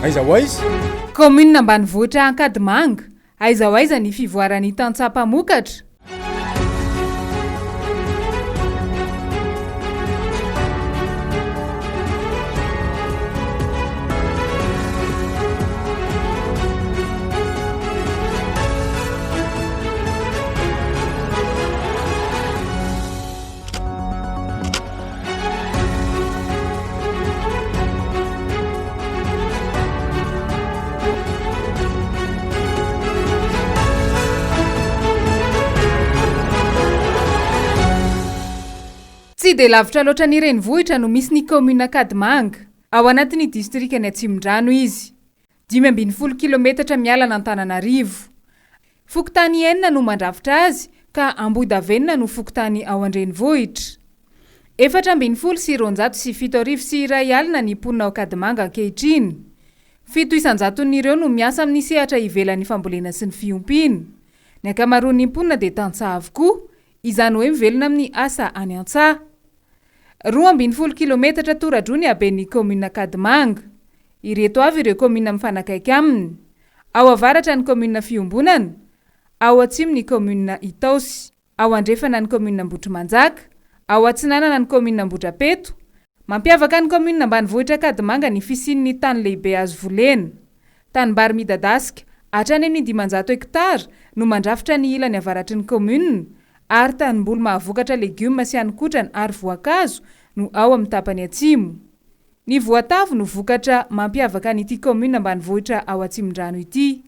Aiza hoaiza commune ambanivohitra Ankadimanga aiza hoaiza ny fivoaran'ny tantsaha-mpamokatra. Tsy dia lavitra loatra ny renivohitra no misy ny commune Ankadimanga. Ao anatin'ny distrikany Atsimondrano izy. 520 kilometatra mialana Antananarivo. Fokontany 9 no mandrafitra azy ka Ambohidavenona no fokontany ao an-drenivohitra. 4,907 ny mponina ao Ankadimanga ankehitriny. 700 no miasa amin'ny sehatra ivelan'ny fambolena sy ny fiompiana. Ny ankamaroan'ny mponina dia tantsaha avokoa, izany hoe mivelona amin'ny asa any an-tsaha. 12 kilometatra toradrony haben'ny commune Ankadimanga. Ireto avy ireo commune mifanakaiky aminy. Ao avaratra ny commune Fiombonana, ao atsimo ny commune Itaosy, ao andrefana ny commune Ambohitrimanjaka, ao atsinanana ny commune Ambohidrapeto. Mampiavaka ny commune ambanivohitra Ankadimanga ny fisian'ny tany lehibe azo volena. Tanimbary midadasika hatrany amin'ny 500 hektara no mandrafitra ny ilany avaratry ny commune. Ary tanimboly mahavokatra legioma sy hanin-kotrana ary voankazo no ao amin'ny tapany atsimo. Ny voatavo no vokatra mampiavaka n'ity commune ambanivohitra ao Atsimondrano ity.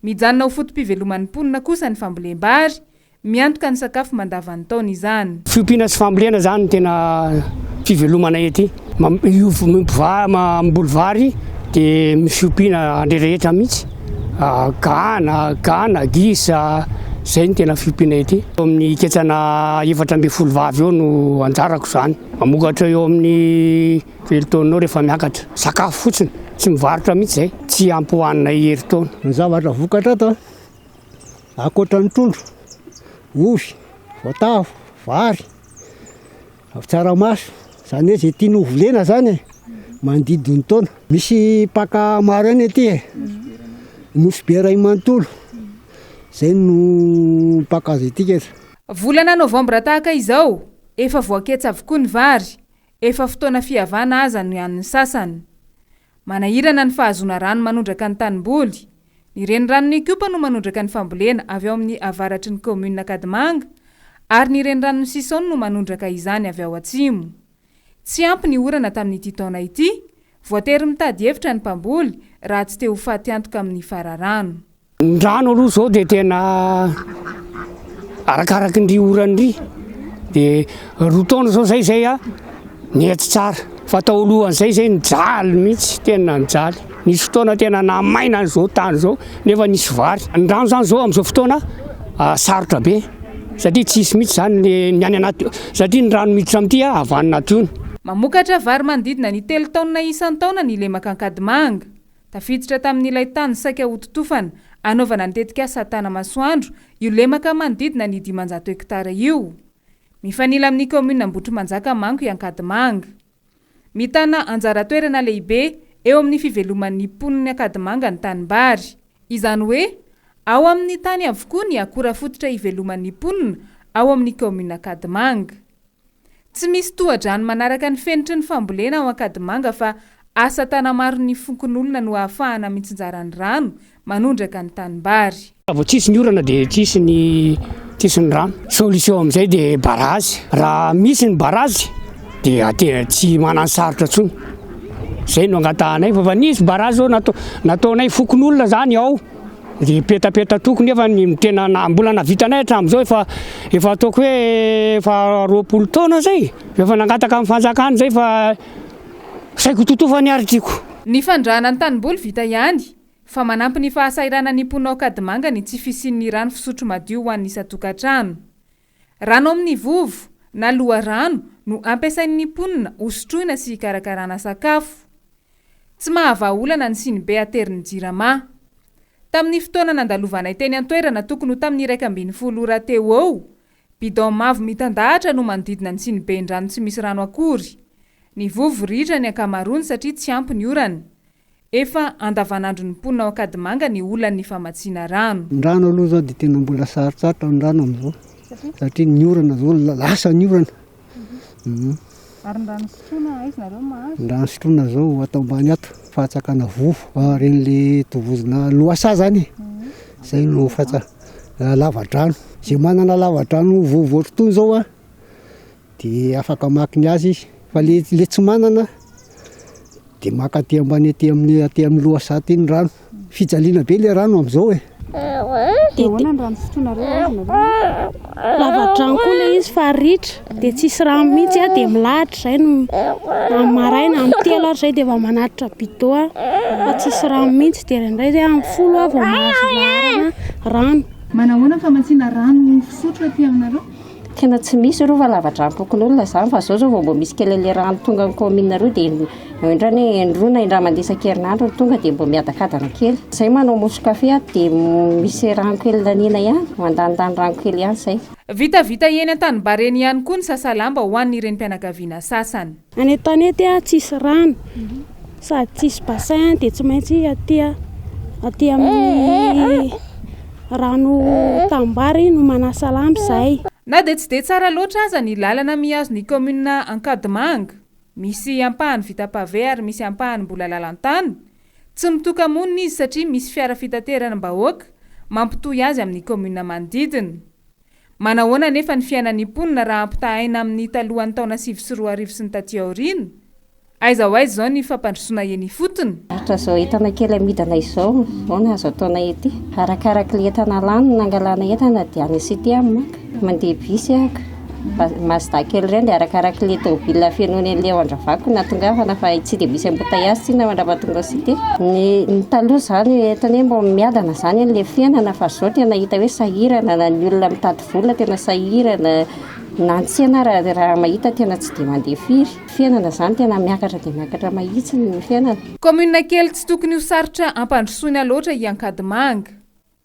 Mijanona ho fotom-piveloman'ny mponina kosa ny fambolem-bary, miantoka ny sakafo mandavantaona izany. Fiompiana sy fambolena zany tena fivelomana ety. Mamboly vary dia fiompiana andrerehetra mihitsy. Gana, gisa, zay ny tena fiompiana ety. Amin'ny ketsana 420 vavy eo no anjarako zany. Mamokatra eo amin'ny herintaonanao rehefa miakatra. Sakafo fotsiny, tsy mivarotra mihitsy zay. Tsy ampohanina herintaona. Ny zavatra vokatra ato akoatra ny trondro, ovy, voatavo, vary, tsaramaso. Zany hoe zay tianao volena zany mandidy ny taona. Misy paka maro any ety nosy be ray manontolo. Zay no pakazo ety. Volana Novambra tahaka izao, efa voaketsa avokoa ny vary, efa fotoana fihavana aza no ihan'ny sasany. Manahirana ny fahazona rano manondraka ny tanimboly. Ny reniranon'ny kopa no manondraka ny fambolena avy ao amin'ny avaratry ny commune Ankadimanga, ary ny reniranon'ny Sisona no manondraka izany avy ao atsimo. Tsy ampy ny orana tamin'ity taona ity, voatery mitady hevitra ny mpamboly raha tsy te ho faty antoka amin'ny fararano. Ny rano aloha zao dia tena arakaraky ny oran'ny dia roa taona zao zay nety tsara. Fa tao alohan'izay nijaly mihitsy, tena nijaly. Nisy fotoana tena namaina an'izao tany zao nefa nisy vary. Ny rano zany zao amin'izao fotoana sarotra be satria tsisy mihitsy zany ny any anaty, satria ny rano miditra amin'ity avy nationy. Mamokatra vary manodidina ny 3 taona isan-taona ny lemaka Ankadimanga. Tafiditra tamin'ilay tany saika hototofana anaovana ny tetika asa tana masoandro io lemaka manodidina ny 500 hektara io. Mifanila amin'ny commune Ambohitrimanjaka manko i Ankadimanga. Mitana anjara toerana lehibe eo amin'ny fiveloman'ny mponina Ankadimanga ny tanimbary. Izany hoe ao amin'ny tany avokoa ny akora fototra iveloman'ny mponina ao amin'ny commune Ankadimanga. Tsy misy tohadrano manaraka ny fenitry ny fambolena ao Ankadimanga fa asa tana maro ny fonkon'olona no ahafahana mitsinjara ny rano manondraka ny tanimbary. Vao tsisy ny orana dia tsisy ny rano. Solution amin'izay dia barazy. Raha misy ny barazy dia tsy manan-sarotra tsony. Zay no angatahanay fa nisy barazy zao nataonay fonkon'olona zany ao. Dia petapeta toko nefa ny tena mbola navitanay hatramin'izao efa ataoko hoe efa 20 taona zay. Efa nangataka amin'ny fanjakana zay fa saiko totofa ny aritiako. Ny fandrahana ny tanimboly vita ihany fa manampy ny fahasairana ny mponina Ankadimanga ny tsy fisian'ny rano fisotro madio ho an'ny isan-tokantrano. Rano amin'ny vovo na loharano no ampiasain'ny mponina hosotroina sy hikarakarana sakafo. Tsy mahavaolana ny sinibe aterin'ny jirama. Tamin'ny fotoana nandalovanay teny an-toerana tokony ho tamin'ny 120 ora teo eo, bidon mavo mitandahatra no manodidina ny siniben-drano tsy misy rano akory. Ny vovo ritra ny ankamaroany satria tsy ampy ny orana. efa andavanandro ny mponina ao Ankadimanga ny olan'ny famatsiana rano. Ny rano aloha zao dia tena mbola sarotsarota ny rano amin'izao satria ny orana zao lasa ny orana. Ary ny rano sotroina aiza nareo mahazo? Ny rano sotroina zao atao ambany ato fahatsakana vovo ren'le tovozina loasa zany zay no lavadrano. Zay manana lavadrano vovo ohatrotony zao a dia afaka makiny azy izy fa le tsy manana dia maka aty ambany aty amin'ny loasa aty ny rano. Fijaliana be le rano amin'izao dia ahoana ny rano sotroinareo? Lavadrano koa le izy fa ritra dia tsisy rano mihitsy dia milahatra zay no maraina amin'ny telo ary zay dia efa manatitra bidô fa tsisy rano mihitsy dia indray zay amin'ny folo vao mahazo laharana rano. Manahoana famatsiana rano fisotro aty aminareo? Tena tsy misy reo fa lavadrano tokon'olona zany fa zao vao mbo misy kelele rano tonga ny commune-nareo dia indrany indroana indra mandisa-kerinandro tonga dia mbo miadakadana kely. Zay manao mosy kafe dia misy rano kely lanina ihany, mandanindany rano kely ihany zay. Vitavita eny an-tanibareny ihany koa ny sasalamba ho an'ireny mpianakaviana sasany. Any an-tanety tsisy rano sady tsisy bassin dia tsy maintsy aty amin'ny rano tambary no manasa lamba zay. Na dia tsy dia tsara loatra aza ny lalana mihazo ny commune Ankadimanga. Misy ampahany vita pavé ary misy ampahany mbola lalantany. Tsy mitoka monina izy satria misy fiara fitateram-bahoaka mampitohy azy amin'ny commune manodidina. Manahoana nefa ny fiainan'ny mponina raha ampitahaina amin'ny talohan'ny taona 2024 sy ny taty aoriana? Aiza ho aiza zao ny fampandrosoana eny fotony? Ohatra zao entana kely amidana izao na azo ataona ety. Arakaraka le entana lany nangalana entana dia any cité maka mandeha bus Mazda kely ireny dia arakaraka le tômôbila fianoany an'ilay ao andravako na tongavana fa tsy dia misy embouteillage tsy na mandrava tonga cité. Ny taloha zany entana mbo miadana zany an'ilay fiainana fa zao tena hita hoe sahirana na ny olona mitady vola tena sahirana na antsena raha mahita tena tsy dia mandeha firy. Fiainana zany tena miakatra dia miakatra mahitsy ny fiainana. Commune kely tsy tokony ho sarotra ampandrosoana loatra i Ankadimanga.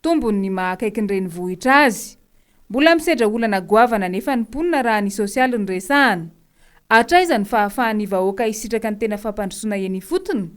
Tombony ny mahakaiky ny renivohitra azy. Mbola misedra olana goavana nefa ny mponina raha ny sosialy ny resahana. Hatraiza ny fahafahan'ny vahoaka hisitraka ny tena fampandrosoana eny fotony?